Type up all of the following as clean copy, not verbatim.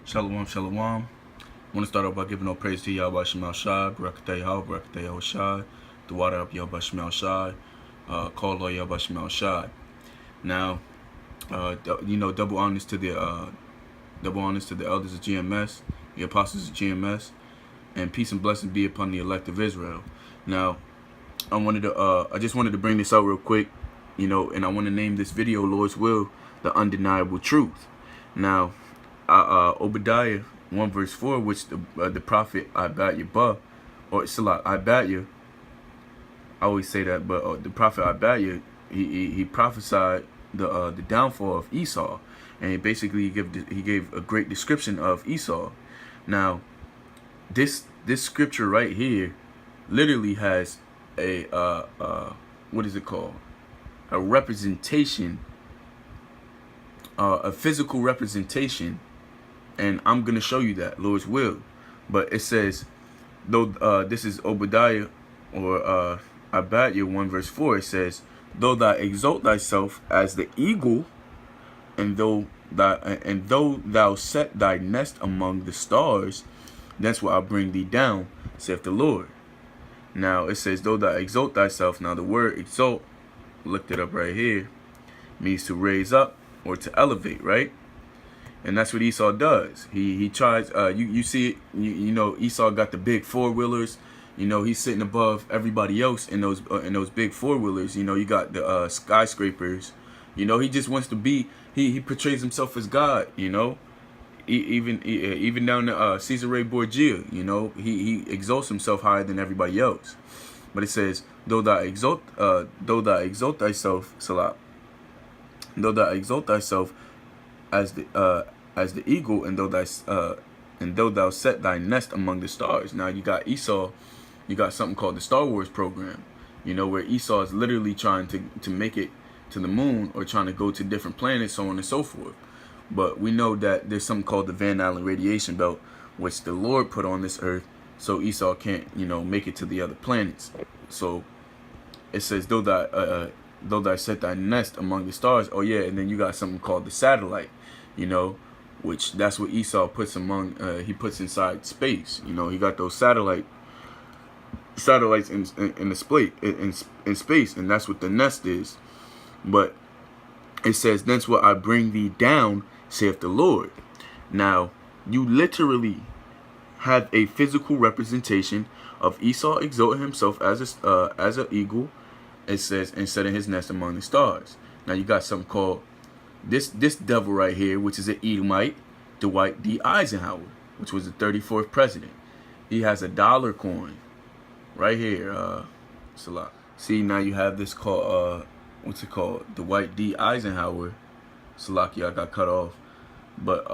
Shalawam, shalawam. I want to start off by giving all praise to yahawashi, barakatah yahawah, barakatah yahawashi, the water up yahawashi, call Lord yahawashi. Now, double honors to the elders of GMS, the apostles of GMS, and peace and blessing be upon the elect of Israel. Now, I just wanted to bring this out real quick, and I want to name this video, Lord's Will, the undeniable truth. Now, Obadiah 1 verse 4, which the prophet Abiyah, or Salah Abiyah, I always say that, but the prophet Abiyah, he prophesied the downfall of Esau, and he gave a great description of Esau. Now, this scripture right here literally has a what is it called? A representation, a physical representation, and I'm gonna show you that, Lord's will. But it says, though this is Obadiah or Abiyah 1 verse 4, it says, though thou exalt thyself as the eagle, and though thou set thy nest among the stars, that's where I'll bring thee down, saith the Lord. Now it says, though thou exalt thyself. Now the word exalt, looked it up right here, means to raise up or to elevate, right? And that's what Esau does. He tries. You see it. You know, Esau got the big four-wheelers. He's sitting above everybody else in those big four-wheelers. You got the skyscrapers. He just wants to be. He portrays himself as God. Even down to Caesarea Borgia. He exalts himself higher than everybody else. But it says, though thou exalt thyself, Salah. Though thou exalt thyself as the eagle, and though thou set thy nest among the stars. Now you got Esau, you got something called the Star Wars program, where Esau is literally trying to make it to the moon, or trying to go to different planets, so on and so forth. But we know that there's something called the Van Allen radiation belt, which the Lord put on this earth, so Esau can't, make it to the other planets. So it says, though thou set thy nest among the stars. Oh yeah, and then you got something called the satellite, which that's what Esau puts he puts inside space. He got those satellites in space, and that's what the nest is. But it says, thence will I bring thee down, saith the Lord. Now, you literally have a physical representation of Esau exalting himself as an eagle. It says, and setting his nest among the stars. Now you got something called this devil right here, which is an Edomite, Dwight D. Eisenhower, which was the 34th president. He has a dollar coin right here. Salah. See, now you have this called what's it called? Dwight D. Eisenhower. Salaki, I got cut off. But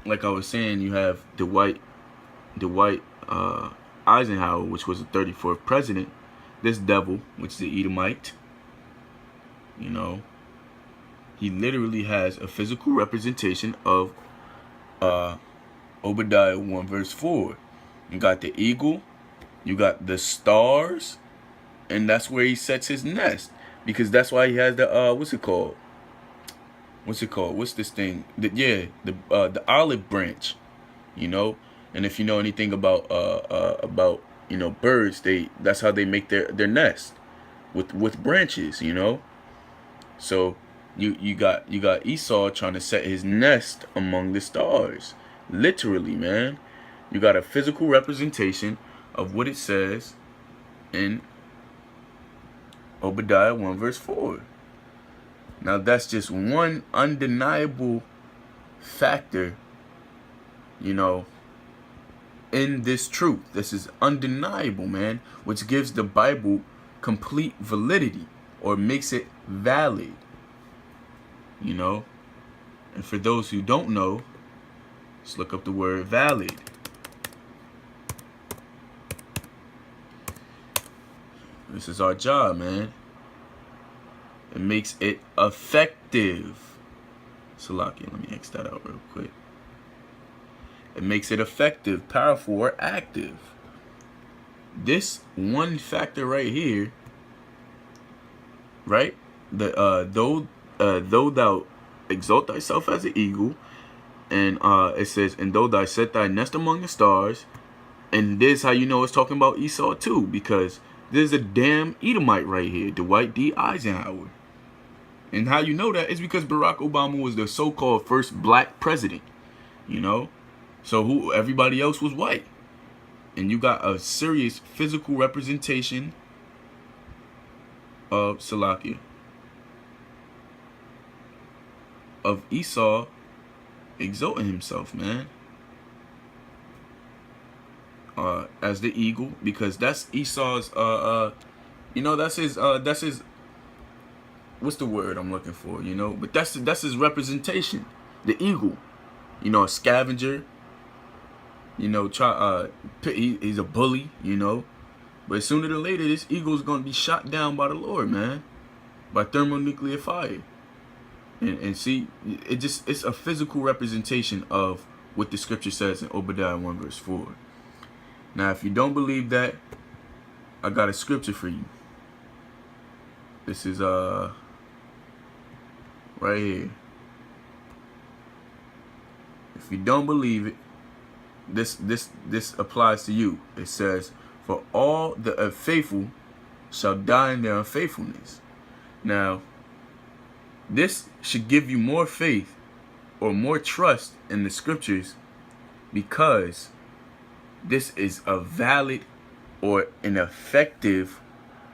like I was saying, you have Dwight Eisenhower, which was the 34th president. This devil, which is the Edomite, he literally has a physical representation of Obadiah 1 verse 4. You got the eagle, you got the stars, and that's where he sets his nest, because that's why he has the what's it called? What's this thing? The olive branch, And if you know anything about birds, that's how they make their nest, with branches, So you got Esau trying to set his nest among the stars. Literally, man. You got a physical representation of what it says in Obadiah 1 verse 4. Now that's just one undeniable factor, in this truth. This is undeniable, man, which gives the Bible complete validity, or makes it valid, And for those who don't know, let's look up the word valid. This is our job, man. It makes it effective. Salaki, let me X that out real quick. It makes it effective, powerful, or active. This one factor right here, right? Though thou exalt thyself as an eagle, And it says, and though thou set thy nest among the stars, and this how you know it's talking about Esau too, because there's a damn Edomite right here, Dwight D. Eisenhower. And how you know that is because Barack Obama was the so-called first black president, you know? So who everybody else was white. And you got a serious physical representation of Salakia, of Esau exalting himself, man. As the eagle, because that's Esau's you know, that's his what's the word I'm looking for, you know? But that's his representation. The eagle. You know, a scavenger. You know, he's a bully, you know. But sooner or later, this eagle's gonna be shot down by the Lord, man. By thermonuclear fire. And see, it's a physical representation of what the scripture says in Obadiah 1 verse 4. Now, if you don't believe that, I got a scripture for you. This is right here. If you don't believe it, this applies to you. It says, "For all the unfaithful shall die in their unfaithfulness." Now, this should give you more faith or more trust in the scriptures, because this is a valid or an effective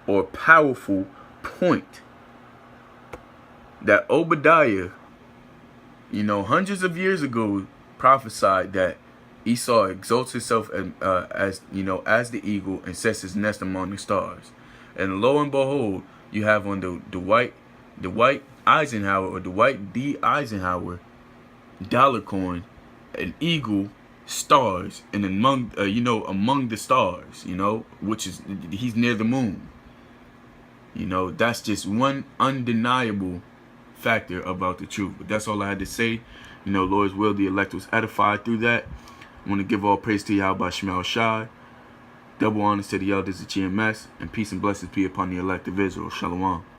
or powerful point that Obadiah, you know, hundreds of years ago prophesied that Esau exalts himself as, you know, as the eagle and sets his nest among the stars. And lo and behold, you have on the Dwight Eisenhower, or Dwight D. Eisenhower dollar coin, an eagle, stars, and among you know, among the stars, you know, which is, he's near the moon. You know, that's just one undeniable factor about the truth. But that's all I had to say. You know, Lord's will, the elect was edified through that. I want to give all praise to Yahweh Shemel Shai. Double honors to the elders of GMS, and peace and blessings be upon the elect of Israel. Shalawam.